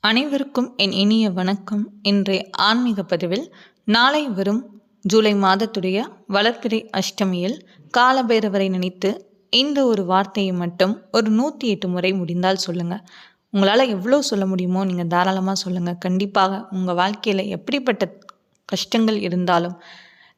அனைவருக்கும் என் இனிய வணக்கம். இன்றைய ஆன்மீக பதிவில் நாளை வரும் ஜூலை மாதத்துடைய வளர்பிறை அஷ்டமியில் காலபைரவரை நினைத்து இந்த ஒரு வார்த்தையை மட்டும் ஒரு 108 முறை முடிந்தால் சொல்லுங்கள். உங்களால் எவ்வளோ சொல்ல முடியுமோ நீங்கள் தாராளமாக சொல்லுங்கள். கண்டிப்பாக உங்கள் வாழ்க்கையில் எப்படிப்பட்ட கஷ்டங்கள் இருந்தாலும்,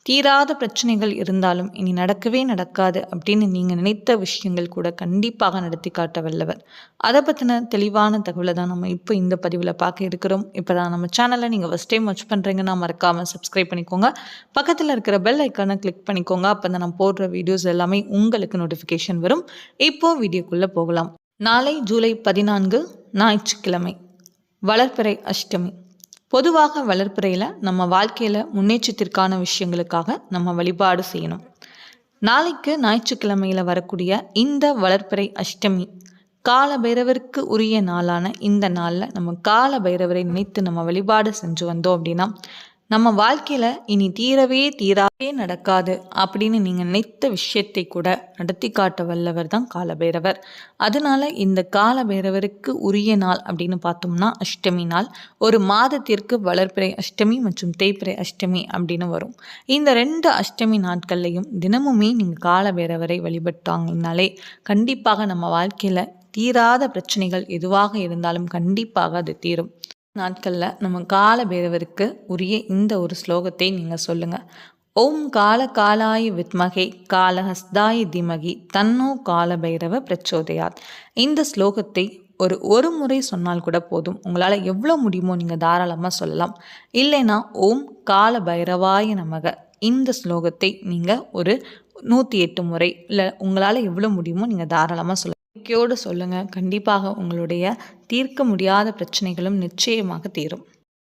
தீராத பிரச்சனைகள் இருந்தாலும் இனி நடக்கவே நடக்காது அப்படின்னு நீங்கள் நினைத்த விஷயங்கள் கூட கண்டிப்பாக நடத்தி காட்ட வல்லவர். அதை பற்றின தெளிவான தகவலை தான் நம்ம இப்போ இந்த பதிவில் பார்க்க இருக்கிறோம். இப்போ தான் நம்ம சேனலை நீங்கள் ஃபஸ்ட் டைம் வாட்ச் பண்ணுறீங்கன்னா மறக்காமல் சப்ஸ்கிரைப் பண்ணிக்கோங்க. பக்கத்தில் இருக்கிற பெல் ஐக்கானை கிளிக் பண்ணிக்கோங்க. அப்போ தான் நம்ம போடுற வீடியோஸ் எல்லாமே உங்களுக்கு நோட்டிஃபிகேஷன் வரும். இப்போது வீடியோக்குள்ளே போகலாம். நாளை ஜூலை 14 ஞாயிற்றுக்கிழமை, வளர்பிறை அஷ்டமி. பொதுவாக வளர்பிறையில் நம்ம வாழ்க்கையில் முன்னேற்றத்திற்கான விஷயங்களுக்காக நம்ம வழிபாடு செய்யணும். நாளைக்கு ஞாயிற்றுக்கிழமையில் வரக்கூடிய இந்த வளர்பிறை அஷ்டமி காலபைரவருக்கு உரிய நாளான இந்த நாளில் நம்ம காலபைரவரை நினைத்து நம்ம வழிபாடு செஞ்சு வந்தோம் அப்படின்னா நம்ம வாழ்க்கையில் இனி தீராவே நடக்காது அப்படின்னு நீங்கள் நினைத்த விஷயத்தை கூட நடத்தி காட்ட வல்லவர் தான் காலபைரவர். அதனால இந்த காலபைரவருக்கு உரிய நாள் அப்படின்னு பார்த்தோம்னா அஷ்டமி நாள். ஒரு மாதத்திற்கு வளர்பிறை அஷ்டமி மற்றும் தேய்பிறை அஷ்டமி அப்படின்னு வரும். இந்த 2 அஷ்டமி நாட்கள்லையும் தினமுமே நீங்கள் காலபைரவரை வழிபட்டாங்கனாலே கண்டிப்பாக நம்ம வாழ்க்கையில் தீராத பிரச்சனைகள் எதுவாக இருந்தாலும் கண்டிப்பாக அது தீரும். நாட்களில் நம்ம காலபைரவருக்கு உரிய இந்த ஒரு ஸ்லோகத்தை நீங்கள் சொல்லுங்கள். ஓம் காலாய வித்மகே காலஹஸ்தாய தீமகி தன்னோ காலபைரவ பிரச்சோதயாத். இந்த ஸ்லோகத்தை ஒரு முறை சொன்னால் கூட போதும். உங்களால் எவ்வளோ முடியுமோ நீங்கள் தாராளமாக சொல்லலாம். இல்லைன்னா ஓம் காலபைரவாய நமக இந்த ஸ்லோகத்தை நீங்கள் ஒரு 108 முறை இல்லை உங்களால் எவ்வளோ முடியுமோ நீங்கள் தாராளமாக சொல்லலாம். நம்பிக்கையோடு சொல்லுங்கள். கண்டிப்பாக உங்களுடைய தீர்க்க முடியாத பிரச்சனைகளும் நிச்சயமாக தீரும்.